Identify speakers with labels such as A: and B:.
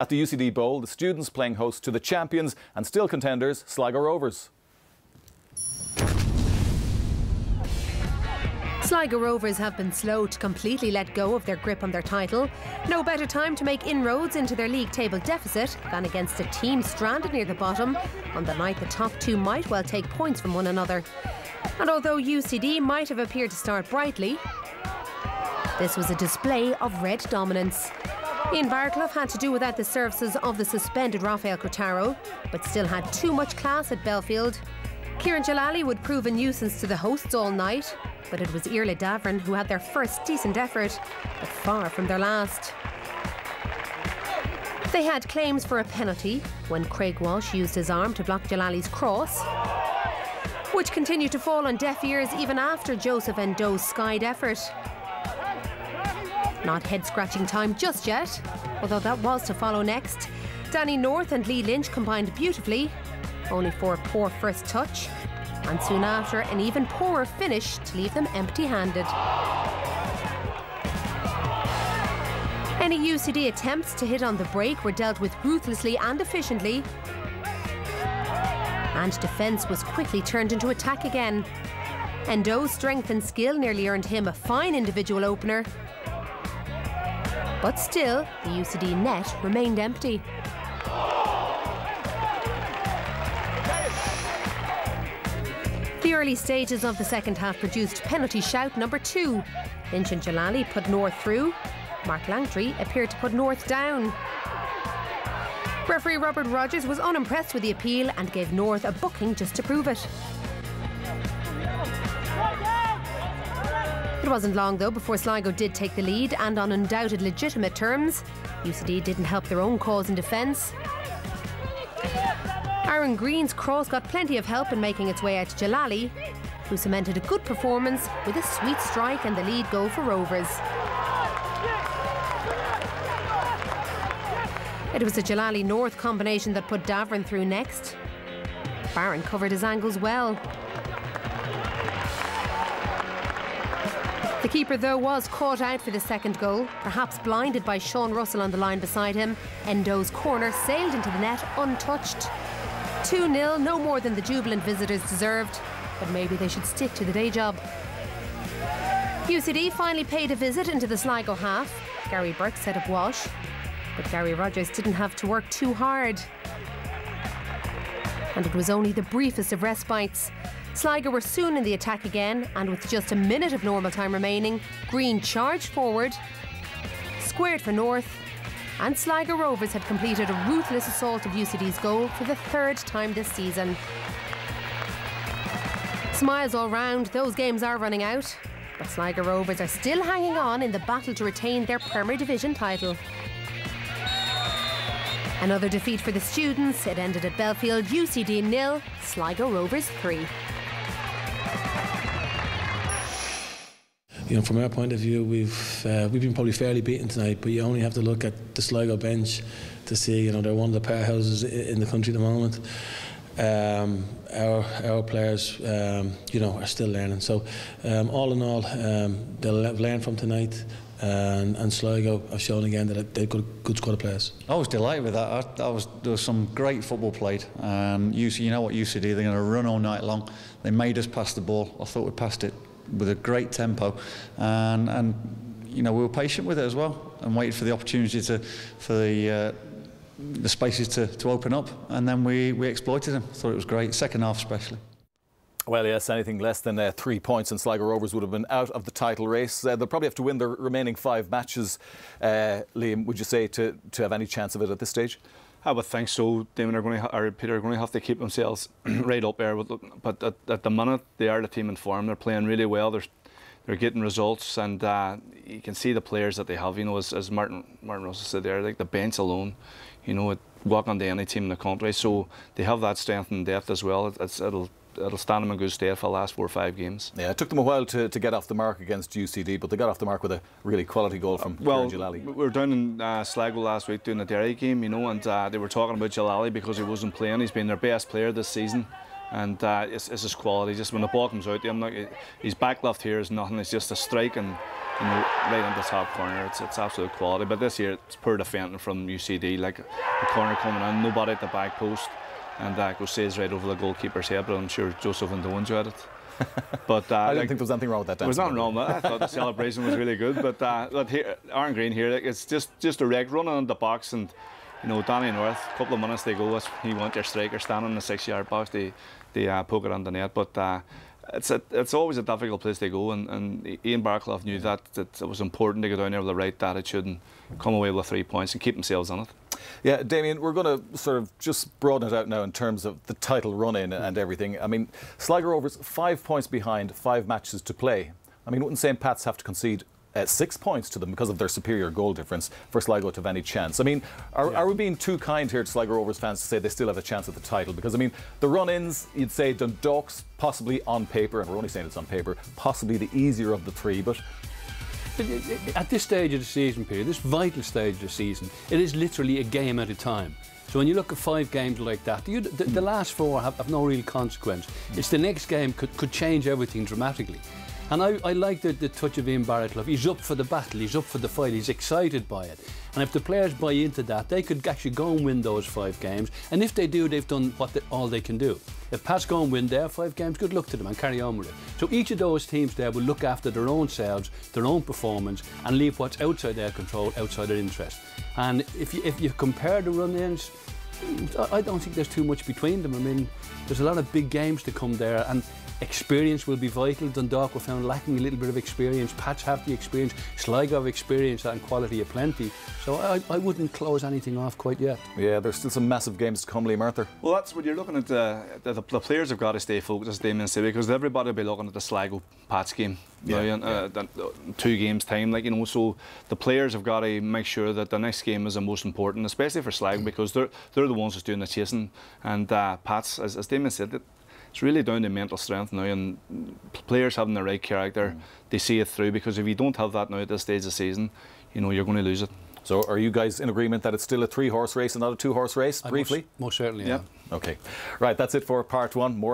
A: At the UCD Bowl, the students playing host to the champions and still contenders, Sligo Rovers.
B: Sligo Rovers have been slow to completely let go of their grip on their title. No better time to make inroads into their league table deficit than against a team stranded near the bottom on the night the top two might well take points from one another. And although UCD might have appeared to start brightly, this was a display of red dominance. Ian Barclough had to do without the services of the suspended Rafael Cortaro, but still had too much class at Belfield. Kieran Jalali would prove a nuisance to the hosts all night, but it was Iarla Davern who had their first decent effort, but far from their last. They had claims for a penalty when Craig Walsh used his arm to block Jalali's cross, which continued to fall on deaf ears even after Joseph Ndo's skied effort. Not head-scratching time just yet, although that was to follow next. Danny North and Lee Lynch combined beautifully, only for a poor first touch, and soon after an even poorer finish to leave them empty-handed. Any UCD attempts to hit on the break were dealt with ruthlessly and efficiently, and defence was quickly turned into attack again. Ndo's strength and skill nearly earned him a fine individual opener, but still, the UCD net remained empty. The early stages of the second half produced penalty shout number 2. Lynch and Jalali put North through. Mark Langtry appeared to put North down. Referee Robert Rogers was unimpressed with the appeal and gave North a booking just to prove it. It wasn't long, though, before Sligo did take the lead, and on undoubted legitimate terms. UCD didn't help their own cause in defence. Aaron Green's cross got plenty of help in making its way out to Jalali, who cemented a good performance with a sweet strike and the lead goal for Rovers. It was the Jalali-North combination that put Davern through next. Barron covered his angles well. The keeper, though, was caught out for the second goal, perhaps blinded by Sean Russell on the line beside him. Ndo's corner sailed into the net untouched. 2-0, no more than the jubilant visitors deserved, but maybe they should stick to the day job. UCD finally paid a visit into the Sligo half. Gary Burke set up Walsh, but Gary Rogers didn't have to work too hard. And it was only the briefest of respites. Sligo were soon in the attack again, and with just a minute of normal time remaining, Green charged forward, squared for North, and Sligo Rovers had completed a ruthless assault of UCD's goal for the third time this season. Smiles all round, those games are running out, but Sligo Rovers are still hanging on in the battle to retain their Premier Division title. Another defeat for the students. It ended at Belfield, UCD 0, Sligo Rovers 3.
C: You know, from our point of view, we've been probably fairly beaten tonight, but you only have to look at the Sligo bench to see, you know, they're one of the powerhouses in the country at the moment. Our players, you know, are still learning. So, all in all, they'll learn from tonight. And Sligo have shown again that they've got a good squad of players.
D: I was delighted with that. There was some great football played. You know what UCD, they're going to run all night long. They made us pass the ball. I thought we passed it with a great tempo, and you know, we were patient with it as well, and waited for the opportunity for the spaces to open up, and then we exploited them. Thought it was great. Second half especially.
A: Well, yes, anything less than 3 points and Sligo Rovers would have been out of the title race. They'll probably have to win the remaining 5 matches. Liam, would you say to have any chance of it at this stage?
E: I would think so. Damon Peter are going to have to keep themselves right up there. But at the minute, they are the team in form. They're playing really well. They're getting results, and you can see the players that they have. You know, as Martin Russell said there, like the bench alone, you know, it walk onto any team in the country. So they have that strength and depth as well. It'll stand them in good stead for the last 4 or 5 games. Yeah, it took them a while to get off the mark against UCD, but they got off the mark with a really quality goal from Jalali. We were down in Sligo last week doing a Derry game, you know, and they were talking about Jalali because he wasn't playing. He's been their best player this season, And it's his quality. Just when the ball comes out to him, like, his back left here is nothing. It's just a strike and, you know, right into the top corner. It's absolute quality. But this year it's poor defending from UCD. Like, the corner coming in, nobody at the back post, and goes says right over the goalkeeper's head. But I'm sure Joseph Ndo enjoyed it. But
A: I didn't think there was anything wrong with that.
E: There was nothing wrong with that. I thought the celebration was really good. But here, Aaron Green here, like, it's just a wreck running in the box, and, you know, Danny North, a couple of minutes they go, he want their striker standing in the 6-yard box. They poke it on the net. But it's always a difficult place to go, and Ian Barclough knew that it was important to go down there with the right attitude and come away with 3 points and keep themselves on it.
A: Yeah, Damien, we're going to sort of just broaden it out now in terms of the title run-in and everything. I mean, Sligo Rovers 5 points behind, 5 matches to play. I mean, wouldn't St. Pat's have to concede 6 points to them because of their superior goal difference for Sligo to have any chance? I mean, are we being too kind here to Sligo Rovers fans to say they still have a chance at the title? Because, I mean, the run-ins, you'd say Dundalk's possibly on paper, and we're only saying it's on paper, possibly the easier of the 3, but
F: at this stage of the season period, this vital stage of the season, it is literally a game at a time. So when you look at 5 games like that, the last 4 have no real consequence. It's the next game could change everything dramatically. And I like the touch of Ian Barclough. He's up for the battle, he's up for the fight, he's excited by it. And if the players buy into that, they could actually go and win those 5 games. And if they do, they've done all they can do. If Pats go and win their 5 games, good luck to them and carry on with it. So each of those teams there will look after their own selves, their own performance, and leave what's outside their control, outside their interest. And if you compare the run-ins, I don't think there's too much between them. I mean, there's a lot of big games to come there, and experience will be vital. Dundalk were found lacking a little bit of experience. Pats have the experience. Sligo have experience and quality aplenty. So I wouldn't close anything off quite yet.
A: Yeah, there's still some massive games to come, Liam Arthur.
E: Well, that's what you're looking at. The players have got to stay focused, as Damien said, because everybody will be looking at the Sligo Pats game. Yeah, 2 games time, like, you know. So the players have got to make sure that the next game is the most important, especially for Sligo, because they're the ones that's doing the chasing. And Pats, as Damien said, it's really down to mental strength now, and players having the right character, they see it through, because if you don't have that now at this stage of the season, you know, you're going to lose it.
A: So are you guys in agreement that it's still a 3-horse race and not a 2-horse race, briefly?
F: Most certainly, yeah.
A: OK. Right, that's it for part 1. More